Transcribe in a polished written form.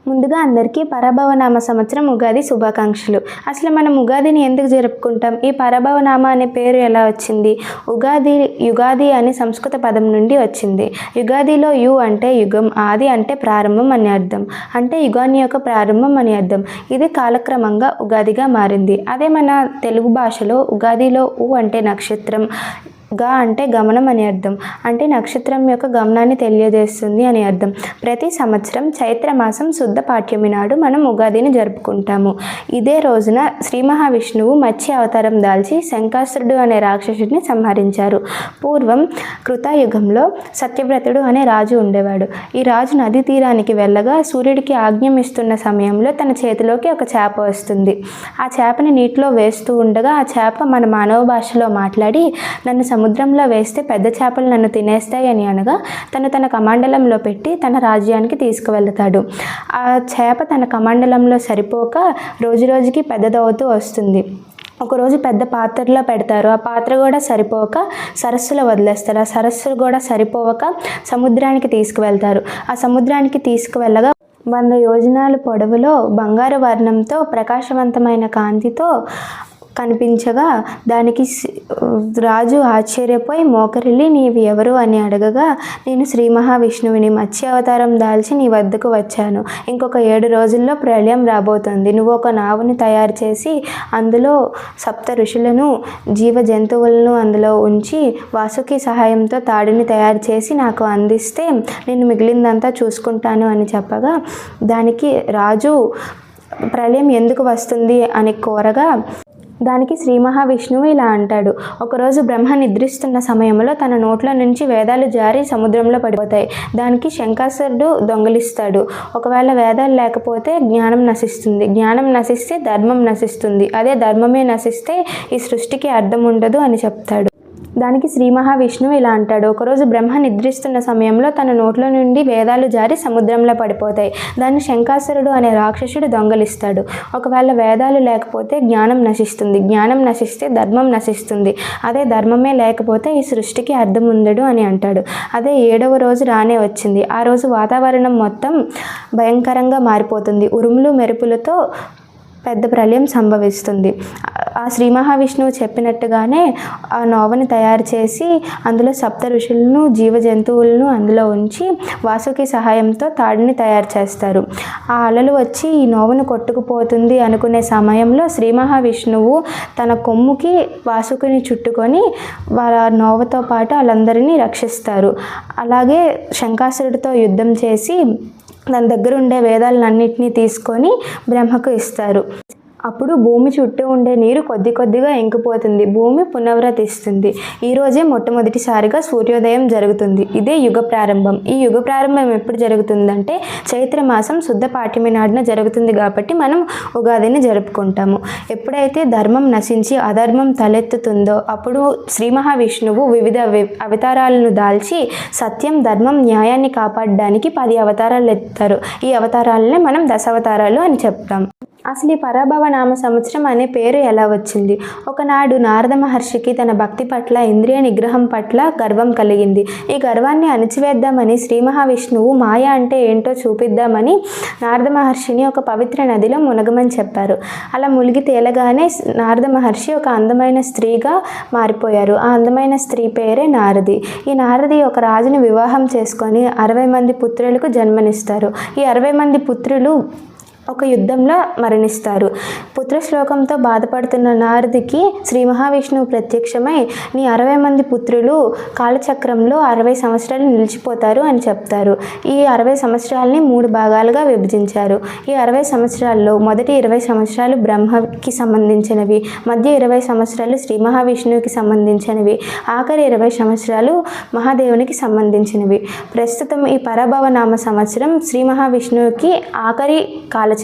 ముందుగా అందరికీ పరభవనామ సంవత్సరం ఉగాది శుభాకాంక్షలు. అసలు మనం ఉగాదిని ఎందుకు జరుపుకుంటాం? ఈ పరభవనామ అనే పేరు ఎలా వచ్చింది? యుగాది అనే సంస్కృత పదం నుండి వచ్చింది. యుగాదిలో యు అంటే యుగం, ఆది అంటే ప్రారంభం అని అర్థం. అంటే యుగాన్ని యొక్క ప్రారంభం అని అర్థం. ఇది కాలక్రమంగా ఉగాదిగా మారింది. అదే మన తెలుగు భాషలో ఉగాదిలో ఉ అంటే నక్షత్రం, గా అంటే గమనం అని అర్థం. అంటే నక్షత్రం యొక్క గమనాన్ని తెలియజేస్తుంది అని అర్థం. ప్రతి సంవత్సరం చైత్రమాసం శుద్ధ పాఠ్యమి నాడు మనం ఉగాదిని జరుపుకుంటాము. ఇదే రోజున శ్రీ మహావిష్ణువు మత్స్య అవతారం దాల్చి శంకాసురుడు అనే రాక్షసుడిని సంహరించారు. పూర్వం కృతయుగంలో సత్యవ్రతుడు అనే రాజు ఉండేవాడు. ఈ రాజు నదీ తీరానికి వెళ్ళగా సూర్యుడికి ఆజ్ఞమిస్తున్న సమయంలో తన చేతిలోకి ఒక చేప వస్తుంది. ఆ చేపని నీటిలో వేస్తూ ఉండగా ఆ చేప మన మానవ భాషలో మాట్లాడి, నన్ను సముద్రంలో వేస్తే పెద్ద చేపలు నన్ను తినేస్తాయి అని అనగా తన కమండలంలో పెట్టి తన రాజ్యానికి తీసుకువెళతాడు. ఆ చేప తన కమండలంలో సరిపోక రోజుకి పెద్దదవుతూ వస్తుంది. ఒకరోజు పెద్ద పాత్రలో పెడతారు. ఆ పాత్ర కూడా సరిపోక సరస్సులో వదిలేస్తారు. ఆ సరస్సులు కూడా సరిపోక సముద్రానికి తీసుకువెళ్తారు. ఆ సముద్రానికి తీసుకువెళ్ళగా 100 యోజనాల పొడవులో బంగారు వర్ణంతో ప్రకాశవంతమైన కాంతితో కనిపించగా దానికి రాజు ఆశ్చర్యపోయి మోకరిల్లి నీవు ఎవరు అని అడగగా, నేను శ్రీ మహావిష్ణువుని మత్స్య అవతారం దాల్చి నీ వద్దకు వచ్చాను. ఇంకొక 7 రోజుల్లో ప్రళయం రాబోతుంది. నువ్వు ఒక నావుని తయారు చేసి అందులో సప్త ఋషులను జీవ జంతువులను అందులో ఉంచి వాసుకి సహాయంతో తాడుని తయారు చేసి నాకు అందిస్తే నేను మిగిలిందంతా చూసుకుంటాను అని చెప్పగా, దానికి రాజు ప్రళయం ఎందుకు వస్తుంది అని కోరగా దానికి శ్రీ మహావిష్ణువు ఇలా అంటాడు, ఒకరోజు బ్రహ్మ నిద్రిస్తున్న సమయంలో తన నోట్ల నుంచి వేదాలు జారి సముద్రంలో పడిపోతాయి. దానికి శంకాసురుడు దొంగిలిస్తాడు. ఒకవేళ వేదాలు లేకపోతే జ్ఞానం నశిస్తుంది, జ్ఞానం నశిస్తే ధర్మం నశిస్తుంది, అదే ధర్మమే నశిస్తే ఈ సృష్టికి అర్థం ఉండదు అని చెప్తాడు. దానికి శ్రీ మహావిష్ణువు ఇలా అంటాడు, ఒకరోజు బ్రహ్మ నిద్రిస్తున్న సమయంలో తన నోట్లో నుండి వేదాలు జారి సముద్రంలో పడిపోతాయి. దాన్ని శంకాసురుడు అనే రాక్షసుడు దొంగలిస్తాడు. ఒకవేళ వేదాలు లేకపోతే జ్ఞానం నశిస్తుంది, జ్ఞానం నశిస్తే ధర్మం నశిస్తుంది, అదే ధర్మమే లేకపోతే ఈ సృష్టికి అర్థం ఉండదు అని అంటాడు. అదే 7వ రోజు రానే వచ్చింది. ఆ రోజు వాతావరణం మొత్తం భయంకరంగా మారిపోతుంది. ఉరుములు మెరుపులతో పెద్ద ప్రళయం సంభవిస్తుంది. ఆ శ్రీ మహావిష్ణువు చెప్పినట్టుగానే ఆ నోవని తయారు చేసి అందులో సప్త ఋషులను జీవ జంతువులను అందులో ఉంచి వాసుకి సహాయంతో తాడుని తయారు చేస్తారు. ఆ అలలు వచ్చి ఈ నోవను కొట్టుకుపోతుంది అనుకునే సమయంలో శ్రీ మహావిష్ణువు తన కొమ్ముకి వాసుకిని చుట్టుకొని వాళ్ళ నోవతో పాటు వాళ్ళందరినీ రక్షిస్తారు. అలాగే శంకాసురుడితో యుద్ధం చేసి దాని దగ్గర ఉండే వేదాలన్నింటినీ తీసుకొని బ్రహ్మకు ఇస్తారు. అప్పుడు భూమి చుట్టూ ఉండే నీరు కొద్దిగా ఇంకిపోతుంది. భూమి పునరావృతిస్తుంది. ఈరోజే మొట్టమొదటిసారిగా సూర్యోదయం జరుగుతుంది. ఇదే యుగ ప్రారంభం. ఈ యుగ ప్రారంభం ఎప్పుడు జరుగుతుందంటే చైత్రమాసం శుద్ధ పాఠ్యమి నాడున జరుగుతుంది. కాబట్టి మనం ఉగాదిని జరుపుకుంటాము. ఎప్పుడైతే ధర్మం నశించి అధర్మం తలెత్తుతుందో అప్పుడు శ్రీ మహావిష్ణువు వివిధ అవతారాలను దాల్చి సత్యం, ధర్మం, న్యాయాన్ని కాపాడడానికి 10 అవతారాలు ఎత్తారు. ఈ అవతారాలనే మనం దశావతారాలు అని చెప్తాం. అసలు ఈ పరభవనామ సంవత్సరం అనే పేరు ఎలా వచ్చింది? ఒకనాడు నారద మహర్షికి తన భక్తి పట్ల, ఇంద్రియ నిగ్రహం పట్ల గర్వం కలిగింది. ఈ గర్వాన్ని అణిచివేద్దామని శ్రీ మహావిష్ణువు మాయ అంటే ఏంటో చూపిద్దామని నారద మహర్షిని ఒక పవిత్ర నదిలో మునగమని చెప్పారు. అలా మునిగి తేలగానే నారద మహర్షి ఒక అందమైన స్త్రీగా మారిపోయారు. ఆ అందమైన స్త్రీ పేరే నారది. ఈ నారది ఒక రాజుని వివాహం చేసుకొని 60 మంది పుత్రులకు జన్మనిస్తారు. ఈ 60 మంది పుత్రులు ఒక యుద్ధంలో మరణిస్తారు. పుత్రశ్లోకంతో బాధపడుతున్న నారదికి శ్రీ మహావిష్ణువు ప్రత్యక్షమై నీ 60 మంది పుత్రులు కాలచక్రంలో 60 సంవత్సరాలు నిలిచిపోతారు అని చెప్తారు. ఈ 60 సంవత్సరాలని 3 భాగాలుగా విభజించారు. ఈ 60 సంవత్సరాల్లో మొదటి 20 సంవత్సరాలు బ్రహ్మకి సంబంధించినవి, మధ్య 20 సంవత్సరాలు శ్రీ మహావిష్ణువుకి సంబంధించినవి, ఆఖరి 20 సంవత్సరాలు మహాదేవునికి సంబంధించినవి. ప్రస్తుతం ఈ పరభవనామ సంవత్సరం శ్రీ మహావిష్ణువుకి ఆఖరి కాలచక్రం.